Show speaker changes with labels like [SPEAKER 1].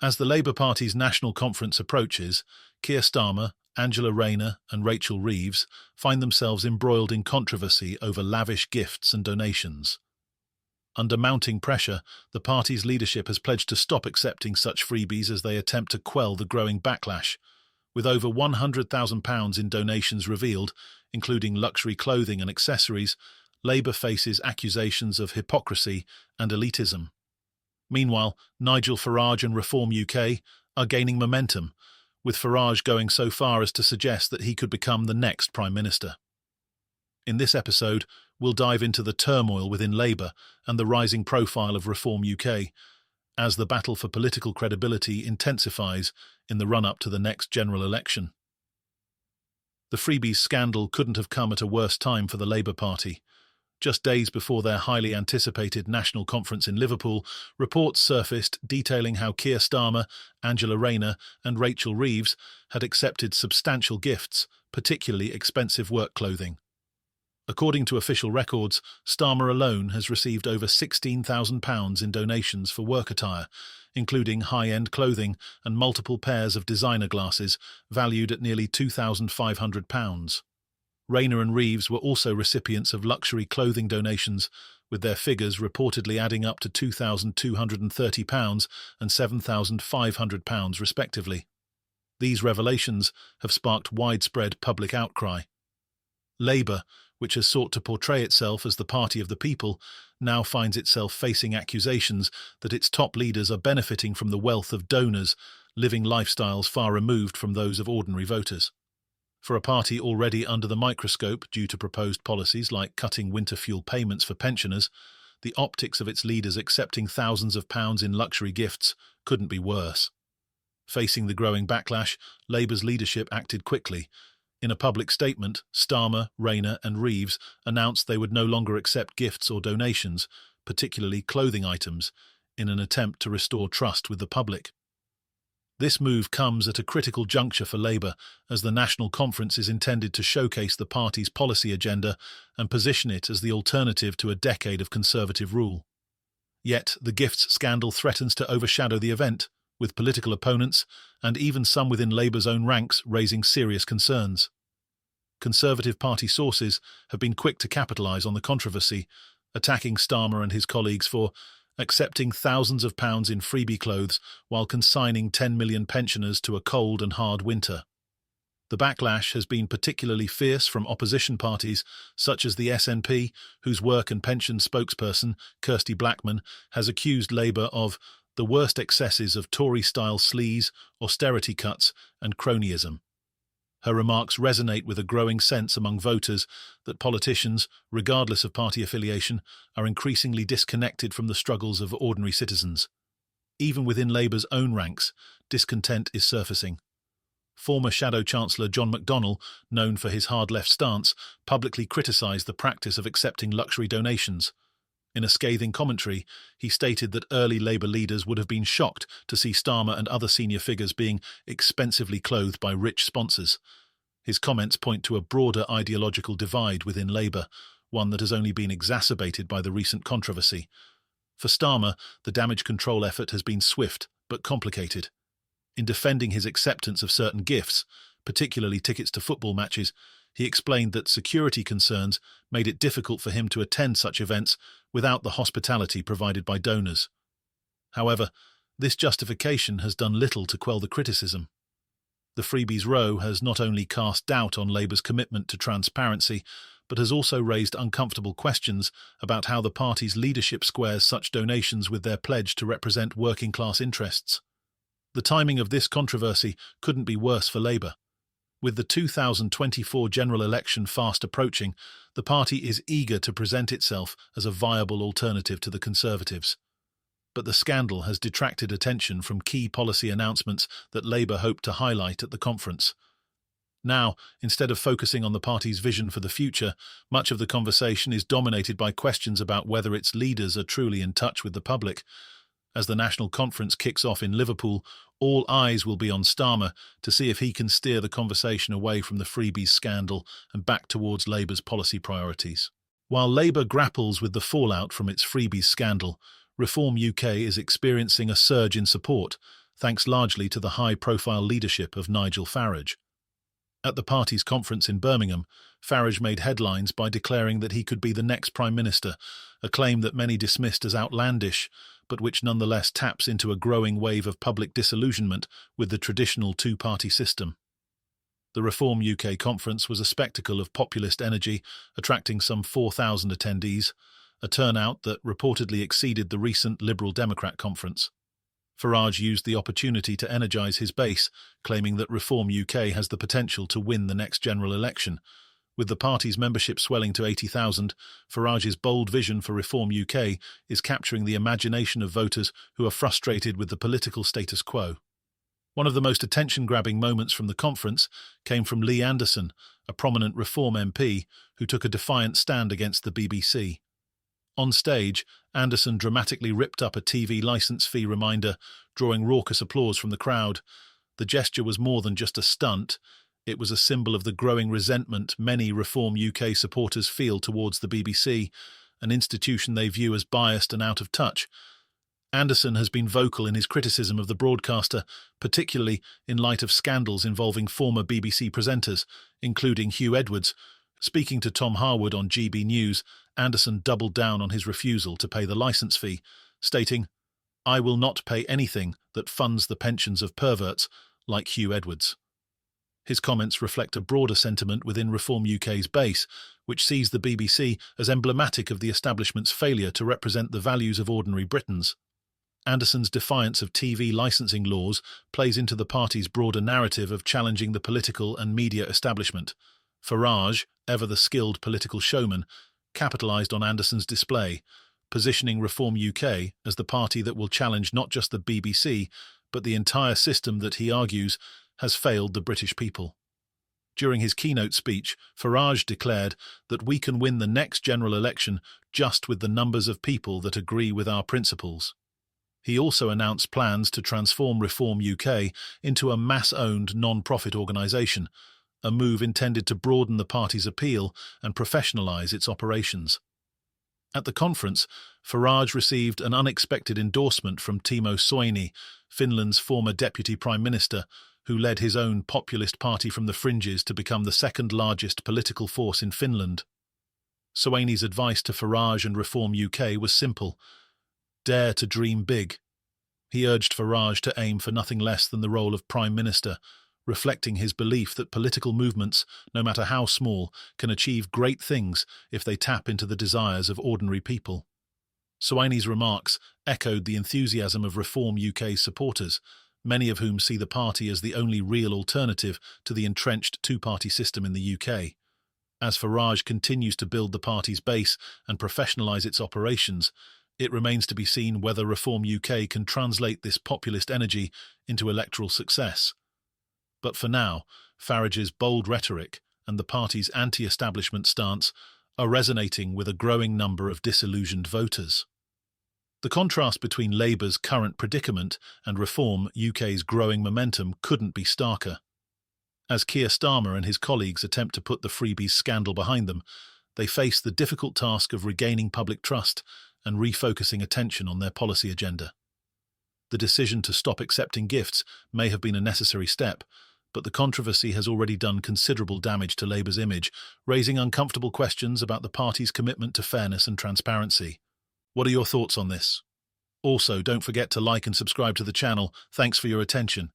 [SPEAKER 1] As the Labour Party's national conference approaches, Keir Starmer, Angela Rayner and Rachel Reeves find themselves embroiled in controversy over lavish gifts and donations. Under mounting pressure, the party's leadership has pledged to stop accepting such freebies as they attempt to quell the growing backlash. With over £100,000 in donations revealed, including luxury clothing and accessories, Labour faces accusations of hypocrisy and elitism. Meanwhile, Nigel Farage and Reform UK are gaining momentum, with Farage going so far as to suggest that he could become the next Prime Minister. In this episode, we'll dive into the turmoil within Labour and the rising profile of Reform UK, as the battle for political credibility intensifies in the run-up to the next general election. The freebies scandal couldn't have come at a worse time for the Labour Party. Just days before their highly anticipated national conference in Liverpool, reports surfaced detailing how Keir Starmer, Angela Rayner and Rachel Reeves had accepted substantial gifts, particularly expensive work clothing. According to official records, Starmer alone has received over £16,000 in donations for work attire, including high-end clothing and multiple pairs of designer glasses valued at nearly £2,500. Rayner and Reeves were also recipients of luxury clothing donations, with their figures reportedly adding up to £2,230 and £7,500 respectively. These revelations have sparked widespread public outcry. Labour, which has sought to portray itself as the party of the people, now finds itself facing accusations that its top leaders are benefiting from the wealth of donors, living lifestyles far removed from those of ordinary voters. For a party already under the microscope due to proposed policies like cutting winter fuel payments for pensioners, the optics of its leaders accepting thousands of pounds in luxury gifts couldn't be worse. Facing the growing backlash, Labour's leadership acted quickly. In a public statement, Starmer, Rayner and Reeves announced they would no longer accept gifts or donations, particularly clothing items, in an attempt to restore trust with the public. This move comes at a critical juncture for Labour, as the national conference is intended to showcase the party's policy agenda and position it as the alternative to a decade of Conservative rule. Yet, the gifts scandal threatens to overshadow the event, with political opponents, and even some within Labour's own ranks, raising serious concerns. Conservative Party sources have been quick to capitalise on the controversy, attacking Starmer and his colleagues for accepting thousands of pounds in freebie clothes while consigning 10 million pensioners to a cold and hard winter. The backlash has been particularly fierce from opposition parties such as the SNP, whose work and pension spokesperson, Kirsty Blackman, has accused Labour of the worst excesses of Tory-style sleaze, austerity cuts and cronyism. Her remarks resonate with a growing sense among voters that politicians, regardless of party affiliation, are increasingly disconnected from the struggles of ordinary citizens. Even within Labour's own ranks, discontent is surfacing. Former Shadow Chancellor John McDonnell, known for his hard-left stance, publicly criticised the practice of accepting luxury donations. In a scathing commentary, he stated that early Labour leaders would have been shocked to see Starmer and other senior figures being expensively clothed by rich sponsors. His comments point to a broader ideological divide within Labour, one that has only been exacerbated by the recent controversy. For Starmer, the damage control effort has been swift but complicated. In defending his acceptance of certain gifts, particularly tickets to football matches, he explained that security concerns made it difficult for him to attend such events without the hospitality provided by donors. However, this justification has done little to quell the criticism. The freebies row has not only cast doubt on Labour's commitment to transparency, but has also raised uncomfortable questions about how the party's leadership squares such donations with their pledge to represent working-class interests. The timing of this controversy couldn't be worse for Labour. With the 2024 general election fast approaching, the party is eager to present itself as a viable alternative to the Conservatives. But the scandal has detracted attention from key policy announcements that Labour hoped to highlight at the conference. Now, instead of focusing on the party's vision for the future, much of the conversation is dominated by questions about whether its leaders are truly in touch with the public. As the national conference kicks off in Liverpool, all eyes will be on Starmer to see if he can steer the conversation away from the freebies scandal and back towards Labour's policy priorities. While Labour grapples with the fallout from its freebies scandal, Reform UK is experiencing a surge in support, thanks largely to the high-profile leadership of Nigel Farage. At the party's conference in Birmingham, Farage made headlines by declaring that he could be the next Prime Minister, a claim that many dismissed as outlandish, but which nonetheless taps into a growing wave of public disillusionment with the traditional two-party system. The Reform UK conference was a spectacle of populist energy, attracting some 4,000 attendees, a turnout that reportedly exceeded the recent Liberal Democrat conference. Farage used the opportunity to energise his base, claiming that Reform UK has the potential to win the next general election. With the party's membership swelling to 80,000, Farage's bold vision for Reform UK is capturing the imagination of voters who are frustrated with the political status quo. One of the most attention-grabbing moments from the conference came from Lee Anderson, a prominent Reform MP who took a defiant stand against the BBC. On stage, Anderson dramatically ripped up a TV licence fee reminder, drawing raucous applause from the crowd. The gesture was more than just a stunt. It was a symbol of the growing resentment many Reform UK supporters feel towards the BBC, an institution they view as biased and out of touch. Anderson has been vocal in his criticism of the broadcaster, particularly in light of scandals involving former BBC presenters, including Hugh Edwards. Speaking to Tom Harwood on GB News, Anderson doubled down on his refusal to pay the licence fee, stating, "I will not pay anything that funds the pensions of perverts like Hugh Edwards." His comments reflect a broader sentiment within Reform UK's base, which sees the BBC as emblematic of the establishment's failure to represent the values of ordinary Britons. Anderson's defiance of TV licensing laws plays into the party's broader narrative of challenging the political and media establishment. Farage, ever the skilled political showman, capitalised on Anderson's display, positioning Reform UK as the party that will challenge not just the BBC, but the entire system that he argues has failed the British people. During his keynote speech, Farage declared that we can win the next general election just with the numbers of people that agree with our principles. He also announced plans to transform Reform UK into a mass-owned non-profit organisation, a move intended to broaden the party's appeal and professionalise its operations. At the conference, Farage received an unexpected endorsement from Timo Soini, Finland's former Deputy Prime Minister, who led his own populist party from the fringes to become the second-largest political force in Finland. Soini's advice to Farage and Reform UK was simple: dare to dream big. He urged Farage to aim for nothing less than the role of Prime Minister, reflecting his belief that political movements, no matter how small, can achieve great things if they tap into the desires of ordinary people. Soini's remarks echoed the enthusiasm of Reform UK's supporters, many of whom see the party as the only real alternative to the entrenched two-party system in the UK. As Farage continues to build the party's base and professionalise its operations, it remains to be seen whether Reform UK can translate this populist energy into electoral success. But for now, Farage's bold rhetoric and the party's anti-establishment stance are resonating with a growing number of disillusioned voters. The contrast between Labour's current predicament and Reform UK's growing momentum couldn't be starker. As Keir Starmer and his colleagues attempt to put the Freebies scandal behind them, they face the difficult task of regaining public trust and refocusing attention on their policy agenda. The decision to stop accepting gifts may have been a necessary step, but the controversy has already done considerable damage to Labour's image, raising uncomfortable questions about the party's commitment to fairness and transparency. What are your thoughts on this? Also, don't forget to like and subscribe to the channel. Thanks for your attention.